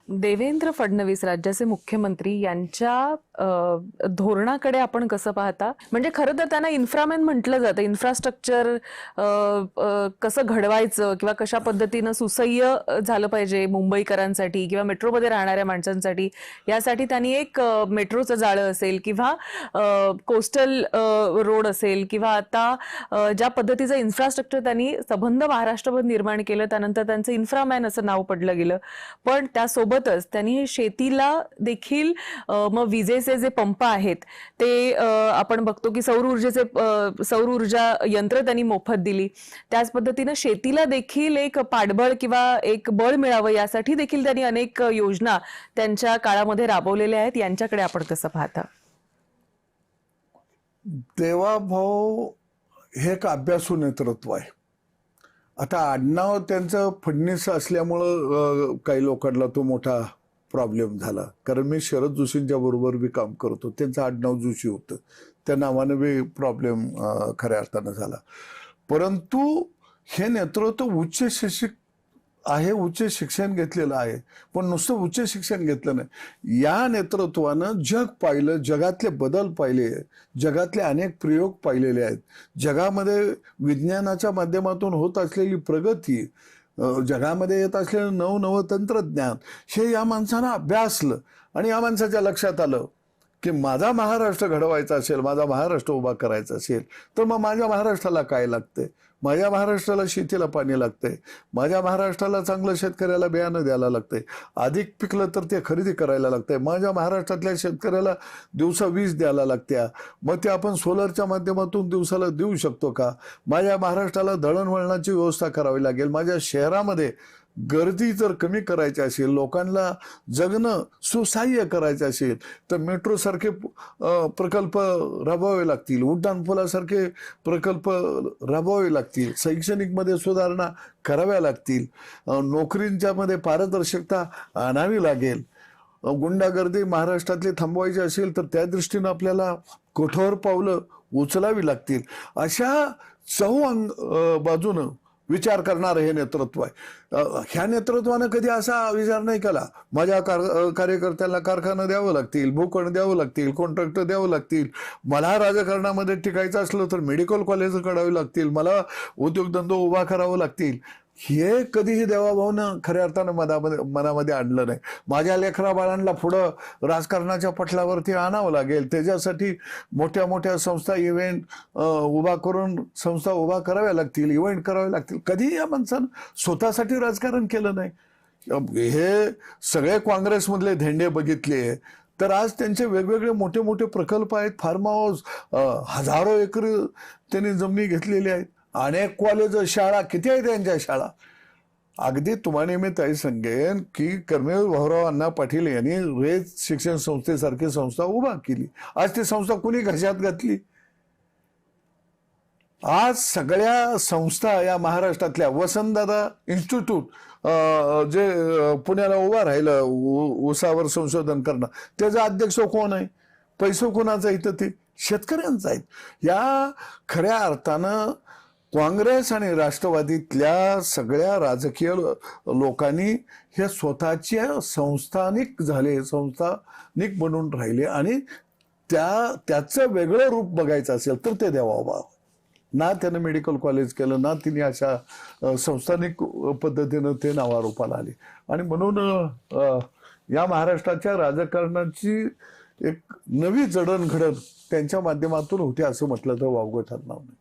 देवेंद्र फडणवीस राज्याचे मुख्यमंत्री यांच्या धोरणाकडे आपण कसं पाहता? म्हणजे खरं तर त्यांना इन्फ्रामॅन म्हटलं जातं. इन्फ्रास्ट्रक्चर कसं घडवायचं किंवा कशा पद्धतीनं सुसह्य झालं पाहिजे मुंबईकरांसाठी किंवा मेट्रोमध्ये राहणाऱ्या माणसांसाठी, यासाठी त्यांनी एक मेट्रोचं जाळं असेल किंवा कोस्टल रोड असेल किंवा आता ज्या पद्धतीचं इन्फ्रास्ट्रक्चर त्यांनी सबंध महाराष्ट्रभर निर्माण केलं, त्यानंतर त्यांचं इन्फ्रामॅन असं नाव पडलं गेलं. पण त्यासोबतच त्यांनी शेतीला देखील मग विजेचे जे पंप आहेत ते आपण बघतो की सौर ऊर्जा यंत्र त्यांनी मोफत दिली. त्याच पद्धतीने शेतीला देखील एक पाठबळ किंवा एक बळ मिळावं यासाठी देखील त्यांनी अनेक योजना त्यांच्या काळामध्ये राबवलेल्या आहेत. यांच्याकडे आपण कसं पाहता? देवाभाऊ हे एक अभ्यासू नेतृत्व आहे. आता आडनाव त्यांचं फडणीस असल्यामुळं काही लोकांना तो मोठा प्रॉब्लेम झाला. कारण मी शरद जोशींच्या बरोबर बी काम करतो, त्यांचं आडनाव जोशी होतं, त्या नावानं बी प्रॉब्लेम खऱ्या अर्थानं झाला. परंतु हे नेतृत्व उच्च शिक्षित आहे, उच्च शिक्षण घेतलेलं आहे. पण नुसतं उच्च शिक्षण घेतलं नाही, या नेतृत्वानं जग पाहिलं, जगातले बदल पाहिले, जगातले अनेक प्रयोग पाहिलेले आहेत. जगामध्ये विज्ञानाच्या माध्यमातून होत असलेली प्रगती, जगामध्ये येत असलेलं नवनवं तंत्रज्ञान, हे या माणसानं अभ्यासलं आणि या माणसाच्या लक्षात आलं की माझा महाराष्ट्र घडवायचा असेल, माझा महाराष्ट्र उभा करायचा असेल, तर मग माझ्या महाराष्ट्राला काय लागतंय? माझ्या महाराष्ट्राला शेतीला पाणी लागतंय, माझ्या महाराष्ट्राला चांगलं शेतकऱ्याला बियाणं द्यायला लागतंय, अधिक पिकलं तर ते खरेदी करायला लागतंय, माझ्या महाराष्ट्रातल्या शेतकऱ्याला दिवसा वीज द्यायला लागत्या, मग ते आपण सोलरच्या माध्यमातून दिवसाला देऊ शकतो का? माझ्या महाराष्ट्राला दळणवळणाची व्यवस्था करावी लागेल. माझ्या शहरामध्ये गर्दी जर कमी करायची असेल, लोकांना जगणं सुसह्य करायचं असेल, तर मेट्रो सारखे प्रकल्प राबवावे लागतील, उड्डाणपुलासारखे प्रकल्प राबवावे लागतील, शैक्षणिकमध्ये सुधारणा कराव्या लागतील, नोकरींच्या मध्ये पारदर्शकता आणावी लागेल, गुंडागर्दी महाराष्ट्रातली थांबवायची असेल तर त्या दृष्टीनं आपल्याला कठोर पावलं उचलावी लागतील. अशा बाजूनं विचार करणारं हे नेतृत्व आहे. ह्या नेतृत्वानं कधी असा विचार नाही केला माझ्या कार्यकर्त्यांना कारखाना द्यावं लागतील, भूखंड द्यावं लागतील, कॉन्ट्रॅक्टर द्यावं लागतील, मला राजकारणामध्ये टिकायचं असलं तर मेडिकल कॉलेज काढावी लागतील, मला उद्योगधंदे उभा करावं लागतील. हे कधीही देवाभाऊनं खऱ्या अर्थानं मनामध्ये आणलं नाही. माझ्या लेकरा बाळांना पुढं राजकारणाच्या पटलावरती आणावं लागेल, त्याच्यासाठी मोठ्या मोठ्या संस्था इव्हेंट संस्था उभा कराव्या लागतील, इव्हेंट करावे लागतील. कधीही या माणसानं स्वतःसाठी राजकारण केलं नाही. हे सगळे काँग्रेसमधले धेंडे बघितले तर आज त्यांचे वेगवेगळे मोठे मोठे प्रकल्प आहेत, फार्म हाऊस, हजारो एकर त्यांनी जमिनी घेतलेली आहेत, अनेक कॉलेज, शाळा, किती आहेत त्यांच्या शाळा. अगदी तुम्हाला मी ताई सांगेन की कर्मवीर भाऊराव अण्णा पाटील यांनी रेज शिक्षण संस्थेसारखी संस्था उभा केली. आज ती संस्था कुणी घशात घातली? आज सगळ्या संस्था या महाराष्ट्रातल्या, वसंतदादा इन्स्टिट्यूट जे पुण्याला उभा राहिलं ऊसावर संशोधन करणं, त्याचा अध्यक्ष कोण आहे? पैसे कोणाचा इथं? ते शेतकऱ्यांचा आहेत. या खऱ्या अर्थानं काँग्रेस आणि राष्ट्रवादीतल्या सगळ्या राजकीय लोकांनी हे स्वतःच्या संस्थानिक झाले, संस्थानिक बनून राहिले आणि त्याचं वेगळं रूप बघायचं असेल तर ते देवाभाऊ. ना त्यानं मेडिकल कॉलेज केलं, ना तिने अशा संस्थानिक पद्धतीनं ते नावारूपाला आले. आणि म्हणून या महाराष्ट्राच्या राजकारणाची एक नवी जडणघडण त्यांच्या माध्यमातून होते असं म्हटलं तर वावगं ठरणार नाही.